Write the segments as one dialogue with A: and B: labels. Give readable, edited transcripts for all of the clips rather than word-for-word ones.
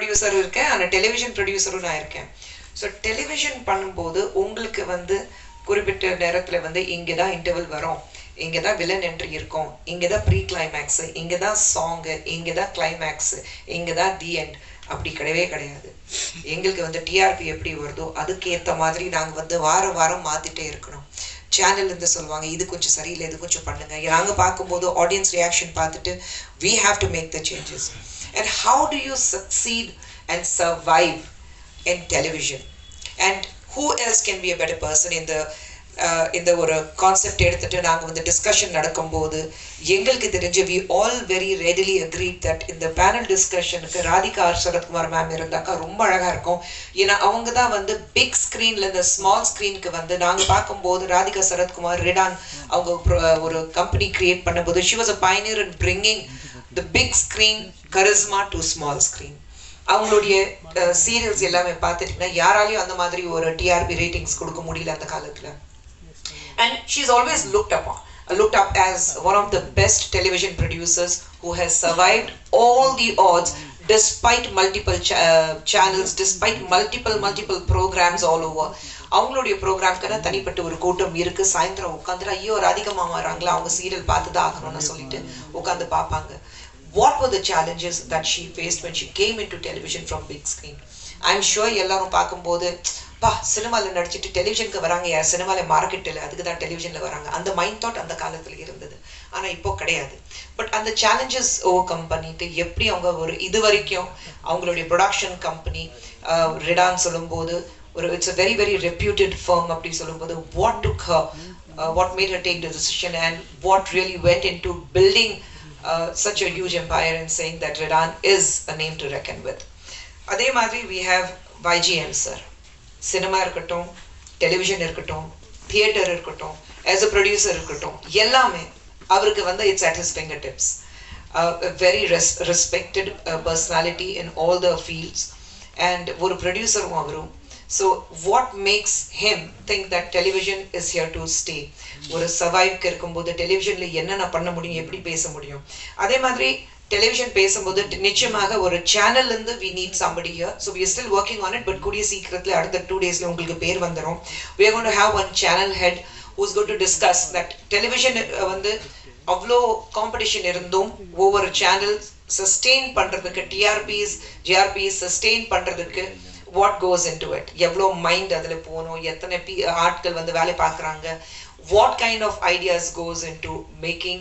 A: Producer இருக்கேன், ஆனால் television ப்ரொடியூசரும் நான் இருக்கேன். ஸோ டெலிவிஷன் பண்ணும்போது உங்களுக்கு வந்து குறிப்பிட்ட நேரத்தில் வந்து இங்கே தான் இன்டர்வல் வரும், இங்கே தான் வில்லன் என்ட்ரி இருக்கும், இங்கே தான் ப்ரீ கிளைமேக்ஸு, இங்கே தான் சாங்கு, இங்கே தான் கிளைமேக்ஸு, இங்கே தான் தி எண்ட். அப்படி கிடையவே கிடையாது. எங்களுக்கு வந்து டிஆர்பி எப்படி வருதோ அதுக்கேற்ற மாதிரி நாங்கள் வந்து வாரம் வாரம் மாற்றிட்டே இருக்கணும். சேனல்லேருந்து சொல்லுவாங்க இது கொஞ்சம் சரியில்லை, இது கொஞ்சம் பண்ணுங்க. நாங்கள் பார்க்கும்போது ஆடியன்ஸ் ரியாக்ஷன் பார்த்துட்டு we have to make the changes. And how do you succeed and survive in television? And who else can be a better person in the ஒரு கான்செப்ட் எடுத்துட்டு நாங்கள் வந்து டிஸ்கஷன் நடக்கும்போது எங்களுக்கு தெரிஞ்சு we all very readily agreed that இந்த panel டிஸ்கஷனுக்கு Radhika Sarathkumar ma'am இருந்தாக்கா ரொம்ப அழகாக இருக்கும். ஏன்னா அவங்க தான் வந்து பிக் ஸ்க்ரீனில் இந்த ஸ்மால் ஸ்க்ரீனுக்கு வந்து நாங்கள் பார்க்கும்போது ராதிகா சரத்குமார் ரிடான் அவங்க ஒரு கம்பெனி கிரியேட் பண்ணும்போது she was a pioneer in bringing the big screen charisma to small screen. அவங்களுடைய சீரியல்ஸ் எல்லாமே பார்த்துட்டிங்கன்னா யாராலையும் அந்த மாதிரி ஒரு டிஆர்பி ரேட்டிங்ஸ் கொடுக்க முடியல அந்த காலத்தில். And she's always looked up as one of the best television producers who has survived all the odds despite multiple channels, despite multiple programs all over. அவங்களுடைய ப்ரோக்ராம்க்கான தனிப்பட்ட ஒரு கூட்டம் இருக்கு. சாயந்தரம் உட்காந்துட்டு ஐயோ அதிகமாக வராங்களா, அவங்க சீரியல் பார்த்து தான் ஆகணும்னு சொல்லிட்டு உட்காந்து பார்ப்பாங்க. What were the challenges that she faced when she came into television from big screen? I'm sure எல்லாரும் பார்க்கும்போது சினிமாவில் நடிச்சுட்டு டெலிவிஷனுக்கு வராங்க, யார் சினிமாவில் மார்க்கெட் இல்லை, அதுக்கு தான் டெலிவிஷனில் வராங்க, அந்த மைண்ட் தாட் அந்த காலத்தில் இருந்தது. ஆனால் இப்போ கிடையாது. பட் அந்த சேலஞ்சஸ் ஓவர் கம் பண்ணிட்டு எப்படி அவங்க ஒரு இது வரைக்கும் அவங்களுடைய ப்ரொடக்ஷன் கம்பெனி ரிடான் சொல்லும்போது ஒரு it's a very very reputed firm அப்படி சொல்லும்போது what made her take the decision and what really went into building such a huge empire and saying that Redan is a name to reckon with. அதே மாதிரி we have YGM sir. Cinema இருக்கட்டும், television இருக்கட்டும், theatre இருக்கட்டும், as a producer இருக்கட்டும், எல்லாமே அவருக்கு வந்து it's at his finger tips. Very respected personality in all the fields and ஒரு ப்ரொடியூசரும் அவரும். So what makes him think that television is here to stay. ஒரு சர்வைவ்க்கு இருக்கும்போது டெலிவிஷனில் என்னென்ன பண்ண முடியும், எப்படி பேச முடியும். அதே மாதிரி டெலிவிஷன் பேசும்போது நிச்சயமாக ஒரு சேனல்லேருந்து we need somebody here. So we are still working on it, but கூடிய சீக்கிரத்தில் அடுத்த 2 daysல உங்களுக்கு பேர் வந்துடும். We are going to have one channel head who's going to discuss that television வந்து அவ்வளோ காம்படிஷன் இருந்தும் ஒவ்வொரு சேனல் சஸ்டெயின் பண்ணுறதுக்கு GRPs சஸ்டெயின் பண்ணுறதுக்கு what goes into it, எவ்வளோ மைண்ட் அதில் போகணும், எத்தனை ஆட்கள் வந்து வேலை பார்க்குறாங்க, what kind of ideas goes into making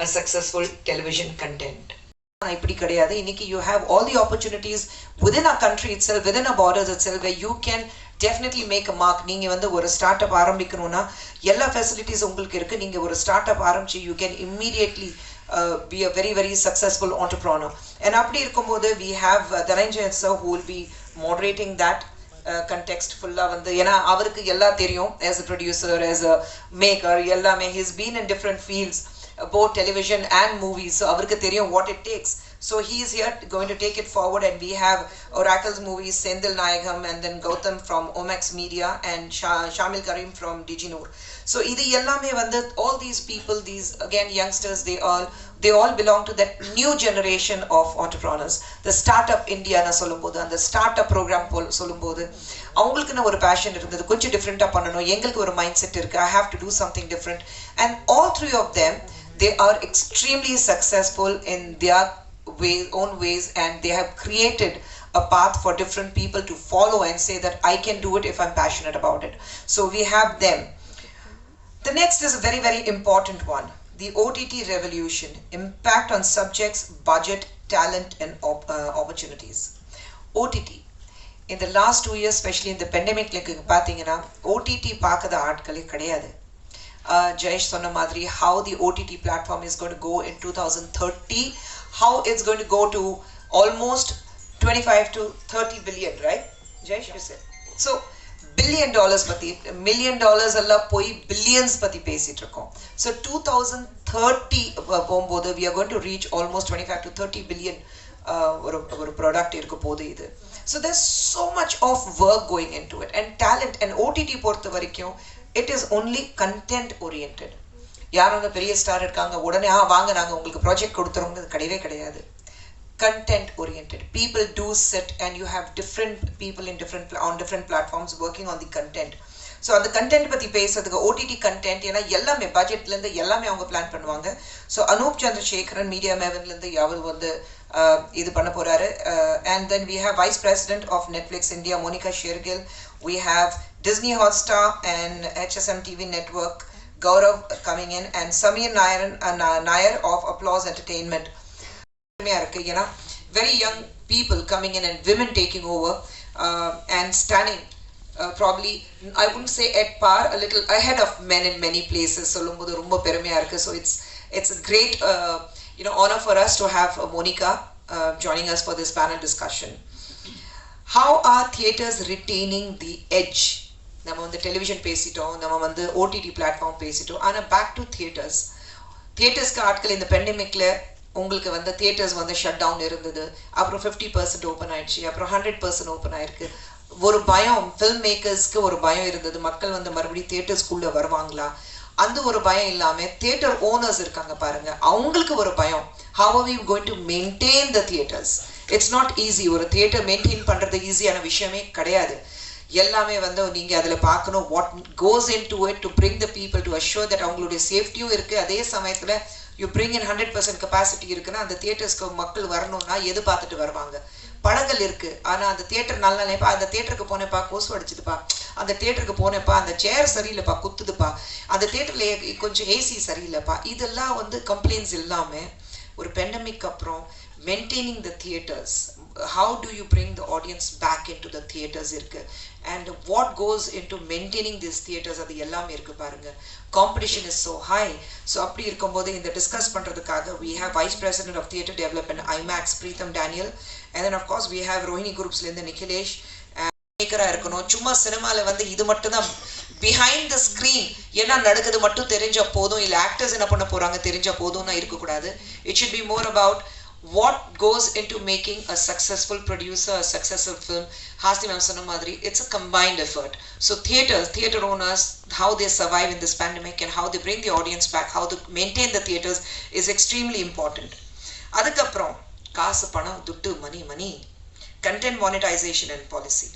A: a successful television content. இப்படி கிடையாது. இன்னைக்கு you have all the opportunities within our country itself, within our borders itself, where you can definitely make a mark. நீங்க வந்து ஒரு start up ஆரம்பிக்கணும்னா எல்லா facilities உங்களுக்கு இருக்கு. நீங்க ஒரு ஸ்டார்ட் அப் ஆரம்பிச்சு you can immediately be a very very successful entrepreneur. And அப்படி இருக்கும்போது we have Dakshin sir who will be moderating that context fulla வந்து ஏன்னா அவருக்கு எல்லாம் தெரியும் as a producer, as a maker, எல்லாமே he's been in different fields, both television and movies, so avarku theriyum what it takes. So he is here going to take it forward, and we have Oracle's movies, Sendil Nayagam, and then Gautam from Omax Media, and Shamil Karim from Diginur. So idu ellame vandu all these people, these again youngsters, they all belong to that new generation of entrepreneurs. The startup India na solumbodhu, and the startup program solumbodhu avungalukku ஒரு passion irundhathu, konjam different பண்ணனும், எங்களுக்கு ஒரு mind set இருக்கு, I have to do something different. And all three of them, they are extremely successful in their own ways, and they have created a path for different people to follow and say that I can do it if I'm passionate about it. So we have them. The next is a very very important one, the OTT revolution, impact on subjects, budget, talent and opportunities. OTT in the last 2 years, especially in the pandemic, like பாத்தீங்கன்னா OTT பார்க்காத ஆட்களே கிடையாது. Jayesh சொன்ன மாதிரி how the OTT platform is going to go in 2030, how it's going to go to almost 25 to 30 billion, right Jayesh, you said? So $1 billion பத்தி, $1 million எல்லாம் போய் billions பத்தி பேசிட்டு இருக்கோம். So 2030 போகும்போது we are going to reach almost 25 to 30 billion ஒரு product இருக்க போகுது இது. So there's so much of work going into it, and talent and OTT பொறுத்த வரைக்கும் it is only content oriented. யாரும் அந்த பெரிய ஸ்டார் இருக்காங்க உடனே வாங்க நாங்கள் உங்களுக்கு ப்ராஜெக்ட் கொடுத்துறோம்னு கிடையவே கிடையாது. content oriented. People do sit and you have different people in on different platforms working on the content. So அந்த கண்டென்ட் பற்றி பேசுறதுக்கு ஓடிடி கண்டென்ட் ஏன்னா எல்லாமே பட்ஜெட்லேருந்து எல்லாமே அவங்க பிளான் பண்ணுவாங்க. ஸோ அனூப் சந்திரசேகரன் மீடியா மேவன்லேருந்து அவர் வந்து இது பண்ண போகிறாரு. And then we have vice president of Netflix India Monika Shergill. We have Disney Hotstar and HSM TV network Gaurav coming in, and Samir Nair of Applause Entertainment. You know, very young people coming in and women taking over and standing probably, I wouldn't say at par, a little ahead of men in many places. So it's a great honor for us to have Monica joining us for this panel discussion. How are theatres retaining the edge? நம்ம வந்து television பேசிட்டோம், நம்ம வந்து OTT platform பேசிட்டோம். ஆனால் back to தியேட்டர்ஸ்க்கு ஆட்கள் இந்த பெண்டமிக்கில் உங்களுக்கு வந்து தியேட்டர்ஸ் வந்து ஷட் டவுன் இருந்தது. அப்புறம் 50% ஓப்பன் ஆயிடுச்சு, அப்புறம் 100% ஓப்பன் ஆயிருக்கு. ஒரு பயம், ஃபில்ம் மேக்கர்ஸ்க்கு ஒரு பயம் இருந்தது, மக்கள் வந்து மறுபடியும் தியேட்டர்ஸ்குள்ளே வருவாங்களா, அந்த ஒரு பயம் இல்லாமல் தியேட்டர் ஓனர்ஸ் இருக்காங்க பாருங்க, அவங்களுக்கு ஒரு பயம். How are we going to maintain the theatres? It's not easy. ஒரு தியேட்டர் மெயின்டைன் பண்ணுறது ஈஸியான விஷயமே கிடையாது. எல்லாமே வந்து நீங்கள் அதில் பார்க்கணும், what goes in to it to bring the people to assure that அவங்களுடைய சேஃப்டியும் இருக்குது. அதே சமயத்தில் யூ பிரிங் இன் 100% கெப்பாசிட்டி இருக்குன்னா அந்த தியேட்டர்ஸ்க்கு மக்கள் வரணும்னா எது பார்த்துட்டு வருவாங்க? படங்கள் இருக்குது, ஆனால் அந்த தியேட்டர் நல்லா இல்லைப்பா, அந்த தியேட்டருக்கு போனேப்பா கொசு அடிச்சுதுப்பா, அந்த தியேட்டருக்கு போனேப்பா அந்த சேர் சரியில்லைப்பா குத்துதுப்பா, அந்த தியேட்டரில் கொஞ்சம் ஏசி சரியில்லைப்பா, இதெல்லாம் வந்து கம்ப்ளைண்ட்ஸ் இல்லாமல் ஒரு பெண்டமிக் அப்புறம் maintaining the theatres, how do you bring the audience back into the theatres irukku, and what goes into maintaining these theatres, adu ellame irukku parunga. Competition is so high. So appdi irukumbodhu inda discuss pandradhukaga we have Vice President of Theatre Development IMAX Preetham Daniel, and then of course we have Rohini Groups la indha Nikhilesh. மேக்கரா இருக்கணும், சும்மா சினிமாவில் வந்து இது மட்டும் தான் behind the screen என்ன நடக்குது மட்டும் தெரிஞ்ச போதும், இல்லை ஆக்டர்ஸ் என்ன பண்ண போகிறாங்க தெரிஞ்ச போதும்னா இருக்கக்கூடாது. It should be more about what goes into making a successful producer, a successful film. Hasni ma'am சொன்ன மாதிரி it's a combined effort. So theatre owners, how they survive in this pandemic and how they bring the audience back, how to maintain the theatres is extremely important. அதுக்கப்புறம் காசு பணம் துட்டு மணி content monetization and policy.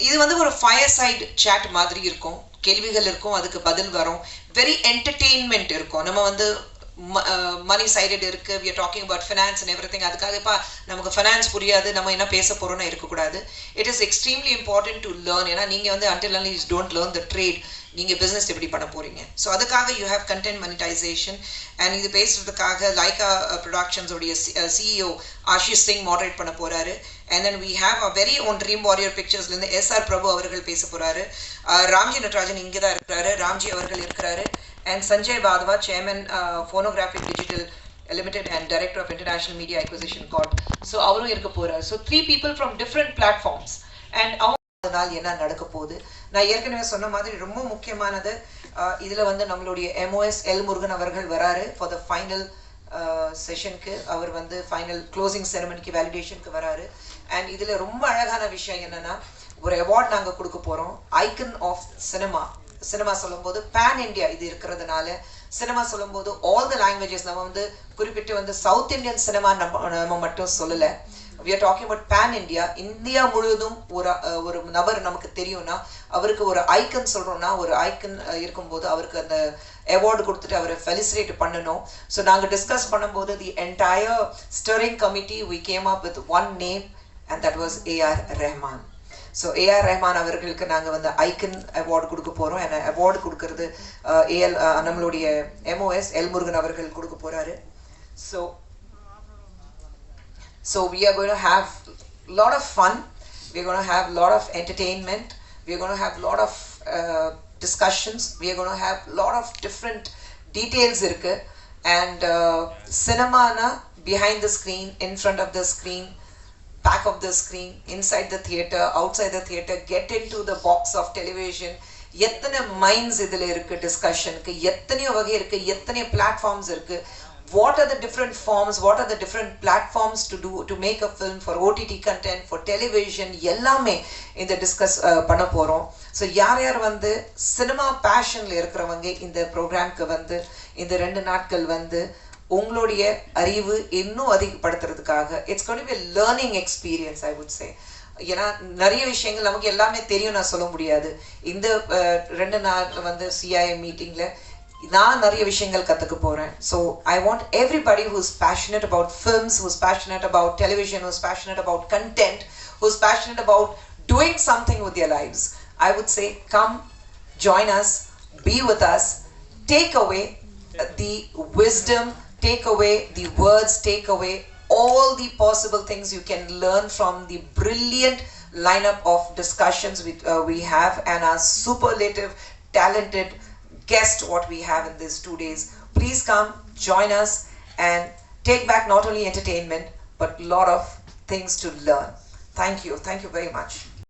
A: இது வந்து ஒரு fire side chat மாதிரி இருக்கும், கேள்விகள் இருக்கும், அதுக்கு பதில் வரும், வெரி என்டர்டெயின்மெண்ட் இருக்கும். நம்ம வந்து மணி சைடட் இருக்கு, we are talking about finance and everything. அதுக்காக இப்போ நமக்கு finance புரியாது, நம்ம என்ன பேச போறோம்னா இருக்கக்கூடாது. It is extremely important to learn. ஏன்னா நீங்கள் வந்து until unless you don't learn the trade, நீங்கள் பிஸ்னஸ் எப்படி பண்ண போறீங்க. ஸோ அதுக்காக you have content monetization. And இது பேசுறதுக்காக லைகா ப்ரொடக்ஷன்ஸோடைய CEO ஆஷிஷ் சிங் மாடரேட் பண்ண போறாரு. And then we have a very own Dream Warrior Picturesலேருந்து SR பிரபு அவர்கள் பேச போறாரு. ராம்ஜி நட்ராஜன் இங்கே தான் இருக்கிறாரு, ராம்ஜி அவர்கள் இருக்கிறாரு. And Sanjay Vadva, Chairman Phonographic Digital Limited and Director of International Media Acquisition Corp. So அவரும் இருக்க போறாரு. So 3 people from different platforms. And அவங்கனால என்ன நடக்க போகுது, நான் ஏற்கனவே சொன்ன மாதிரி ரொம்ப முக்கியமானது, இதில் வந்து நம்மளுடைய MOS எல் முருகன் அவர்கள் வராரு ஃபார் த ஃபைனல் செஷனுக்கு. அவர் வந்து ஃபைனல் க்ளோசிங் செரமனிக்கு வேலிடேஷனுக்கு வராரு. அண்ட் இதில் ரொம்ப அழகான விஷயம் என்னன்னா, ஒரு அவார்ட் நாங்கள் கொடுக்க போகிறோம், ஐக்கன் ஆஃப் சினிமா சொல்லும்போது பேன் இண்டியா இது இருக்கிறதுனால, சினிமா சொல்லும்போது ஆல் த லாங்குவேஜஸ், நம்ம வந்து குறிப்பிட்டு வந்து சவுத் இண்டியன் சினிமா நம்ம மட்டும் சொல்லலை, we are talking about pan India. India முழுவதும் ஒரு நபர் நமக்கு தெரியும்னா அவருக்கு ஒரு ஐக்கன் சொல்கிறோம்னா, ஒரு ஐக்கன் இருக்கும்போது அவருக்கு அந்த அவார்டு கொடுத்துட்டு அவரை ஃபெலிசிட்டேட் பண்ணணும். ஸோ நாங்கள் டிஸ்கஸ் பண்ணும்போது the entire steering committee we came up with one name and that was A.R. Rahman. So A R Rahman அவர்களுக்கு நாங்கள் வந்து ஐக்கன் அவார்டு கொடுக்க போகிறோம். ஏன்னா அவார்டு கொடுக்கறது நம்மளுடைய MOS எல் முருகன் அவர்கள் கொடுக்க போகிறாரு. So we are going to have a lot of fun, we are going to have a lot of entertainment, we are going to have a lot of discussions, we are going to have a lot of different details irukku. And cinema na behind the screen, in front of the screen, back of the screen, inside the theatre, outside the theatre, get into the box of television. எத்தனை minds இதில் இருக்குது டிஸ்கஷனுக்கு, எத்தனையோ வகை இருக்குது, எத்தனையோ platforms இருக்குது. What are the different forms, what are the different platforms to make a film for OTT content, for television, எல்லாமே இந்த டிஸ்கஸ் பண்ண போகிறோம். ஸோ யார் வந்து சினிமா பேஷனில் இருக்கிறவங்க இந்த ப்ரோக்ராம்க்கு வந்து இந்த 2 நாட்கள் வந்து உங்களுடைய அறிவு இன்னும் அதிகப்படுத்துறதுக்காக it's going to be a learning experience, I would say. ஏன்னா நிறைய விஷயங்கள் நமக்கு எல்லாமே தெரியும் நான் சொல்ல முடியாது. இந்த 2 நாள் வந்து CII மீட்டிங்கில் நான் நிறைய விஷயங்கள் கற்றுக்க போகிறேன். So I want everybody who's passionate about films, who's passionate about television, who's passionate about content, who's passionate about doing something with their lives, I would say come, join us, be with us, take away the wisdom, take away the words, take away all the possible things you can learn from the brilliant lineup of discussions we have and our superlative talented guest what we have in these 2 days. Please come, join us and take back not only entertainment but a lot of things to learn. Thank you very much.